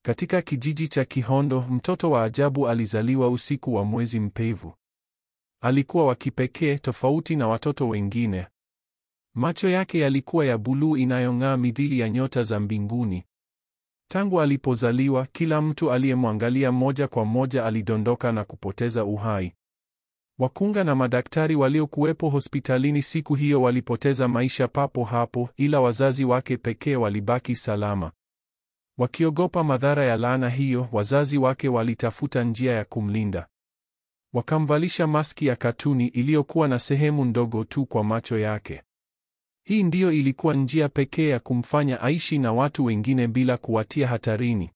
Katika kijiji cha Kihondo, mtoto wa ajabu alizaliwa usiku wa mwezi mpevu. Alikuwa wa kipekee, tofauti na watoto wengine. Macho yake yalikuwa ya buluu inayong'aa mithili ya nyota za mbinguni. Tangu alipozaliwa, kila mtu aliyemwangalia moja kwa moja alidondoka na kupoteza uhai. Wakunga na madaktari waliokuwepo hospitalini siku hiyo walipoteza maisha papo hapo, ila wazazi wake pekee walibaki salama. Wakiogopa madhara ya laana hiyo, wazazi wake walitafuta njia ya kumlinda. Wakamvalisha maski ya katuni iliyokuwa na sehemu ndogo tu kwa macho yake. Hii ndiyo ilikuwa njia pekee ya kumfanya aishi na watu wengine bila kuwatia hatarini.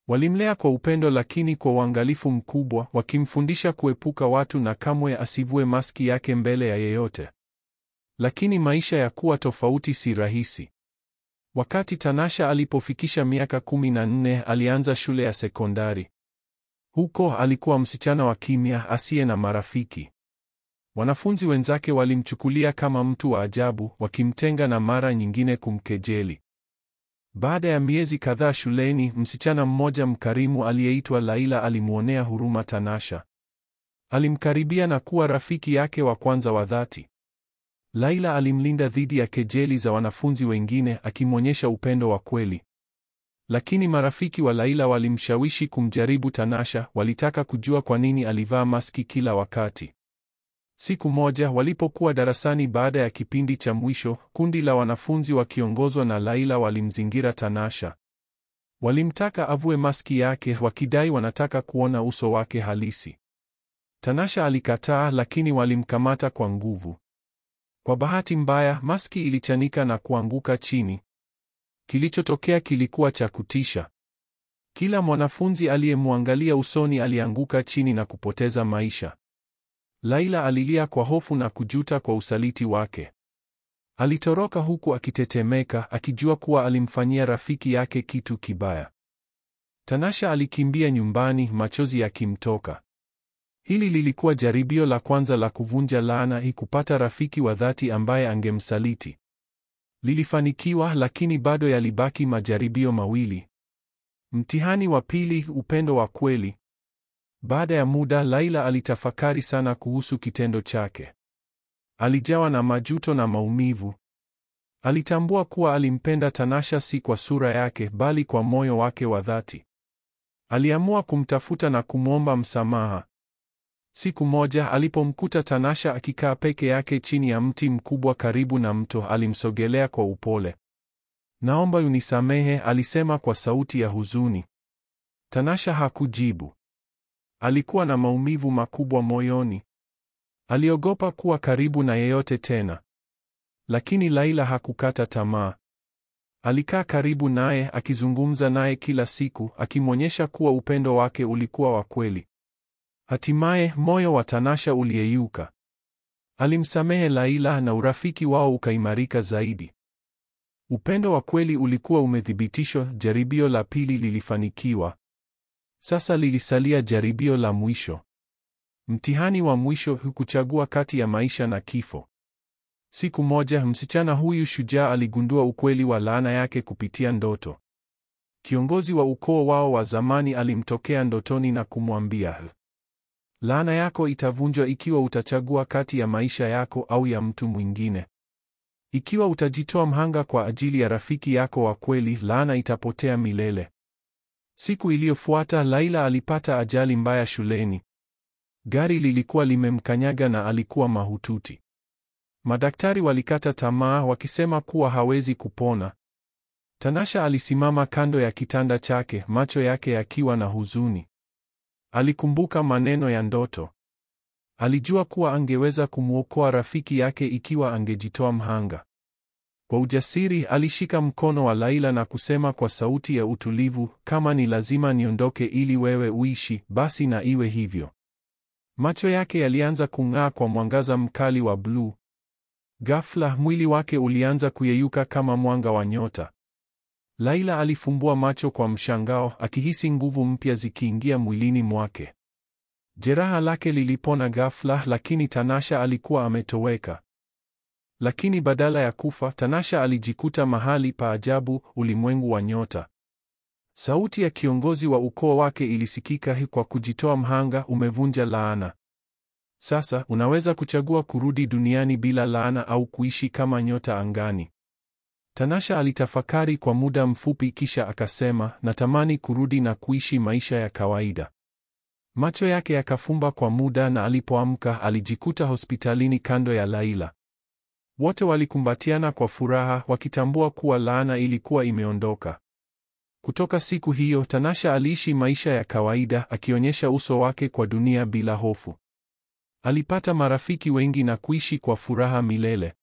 Walimlea kwa upendo lakini kwa uangalifu mkubwa, wakimfundisha kuepuka watu na kamwe asivue maski yake mbele ya yeyote. Lakini maisha ya kuwa tofauti si rahisi. Wakati Tanasha alipofikisha miaka 14, alianza shule ya sekondari. Huko alikuwa msichana wa kimya, asiye na marafiki. Wanafunzi wenzake walimchukulia kama mtu wa ajabu, wakimtenga na mara nyingine kumkejeli. Baada ya miezi kadhaa shuleni, msichana mmoja mkarimu aliyeitwa Laila alimwonea huruma Tanasha. Alimkaribia na kuwa rafiki yake wa kwanza wa dhati. Laila alimlinda dhidi ya kejeli za wanafunzi wengine, akimwonyesha upendo wa kweli. Lakini marafiki wa Laila walimshawishi kumjaribu Tanasha, walitaka kujua kwa nini alivaa maski kila wakati. Siku moja walipokuwa darasani baada ya kipindi cha mwisho, kundi la wanafunzi wakiongozwa na Laila walimzingira Tanasha. Walimtaka avue maski yake, wakidai wanataka kuona uso wake halisi. Tanasha alikataa, lakini walimkamata kwa nguvu. Kwa bahati mbaya, maski ilichanika na kuanguka chini. Kilichotokea kilikuwa cha kutisha. Kila mwanafunzi aliyemwangalia usoni alianguka chini na kupoteza maisha. Laila alilia kwa hofu na kujuta kwa usaliti wake. Alitoroka huku akitetemeka, akijua kuwa alimfanyia rafiki yake kitu kibaya. Tanasha alikimbia nyumbani, machozi yakimtoka. Hili lilikuwa jaribio la kwanza la kuvunja laana, kupata rafiki wa dhati ambaye angemsaliti. Lilifanikiwa, lakini bado yalibaki majaribio mawili. Mtihani wa pili, upendo wa kweli. Baada ya muda, Laila alitafakari sana kuhusu kitendo chake. Alijawa na majuto na maumivu. Alitambua kuwa alimpenda Tanasha si kwa sura yake, bali kwa moyo wake wa dhati. Aliamua kumtafuta na kumwomba msamaha. Siku moja alipomkuta Tanasha akikaa peke yake chini ya mti mkubwa karibu na mto, alimsogelea kwa upole. "Naomba unisamehe," alisema kwa sauti ya huzuni. Tanasha hakujibu. Alikuwa na maumivu makubwa moyoni. Aliogopa kuwa karibu na yeyote tena. Lakini Laila hakukata tamaa. Alikaa karibu naye, akizungumza naye kila siku, akimwonyesha kuwa upendo wake ulikuwa wa kweli. Hatimaye moyo wa Tanasha uliyeyuka. Alimsamehe Laila na urafiki wao ukaimarika zaidi. Upendo wa kweli ulikuwa umethibitishwa. Jaribio la pili lilifanikiwa. Sasa lilisalia jaribio la mwisho. Mtihani wa mwisho, kuchagua kati ya maisha na kifo. Siku moja msichana huyu shujaa aligundua ukweli wa laana yake kupitia ndoto. Kiongozi wa ukoo wao wa zamani alimtokea ndotoni na kumwambia, "Laana yako itavunjwa ikiwa utachagua kati ya maisha yako au ya mtu mwingine. Ikiwa utajitoa mhanga kwa ajili ya rafiki yako wa kweli, laana itapotea milele." Siku iliyofuata Laila alipata ajali mbaya shuleni. Gari lilikuwa limemkanyaga na alikuwa mahututi. Madaktari walikata tamaa, wakisema kuwa hawezi kupona. Tanasha alisimama kando ya kitanda chake, macho yake yakiwa na huzuni. Alikumbuka maneno ya ndoto. Alijua kuwa angeweza kumwokoa rafiki yake ikiwa angejitoa mhanga. Kwa ujasiri alishika mkono wa Laila na kusema kwa sauti ya utulivu, "Kama ni lazima niondoke ili wewe uishi, basi na iwe hivyo." Macho yake yalianza kung'aa kwa mwangaza mkali wa bluu. Ghafla mwili wake ulianza kuyeyuka kama mwanga wa nyota. Laila alifumbua macho kwa mshangao, akihisi nguvu mpya zikiingia mwilini mwake. Jeraha lake lilipona ghafla, lakini Tanasha alikuwa ametoweka. Lakini badala ya kufa, Tanasha alijikuta mahali pa ajabu, ulimwengu wa nyota. Sauti ya kiongozi wa ukoo wake ilisikika: kwa kujitoa mhanga umevunja laana. Sasa unaweza kuchagua kurudi duniani bila laana au kuishi kama nyota angani. Tanasha alitafakari kwa muda mfupi kisha akasema, natamani kurudi na kuishi maisha ya kawaida. Macho yake yakafumba kwa muda na alipoamka alijikuta hospitalini kando ya Laila. Wote walikumbatiana kwa furaha wakitambua kuwa laana ilikuwa imeondoka. Kutoka siku hiyo Tanasha aliishi maisha ya kawaida akionyesha uso wake kwa dunia bila hofu. Alipata marafiki wengi na kuishi kwa furaha milele.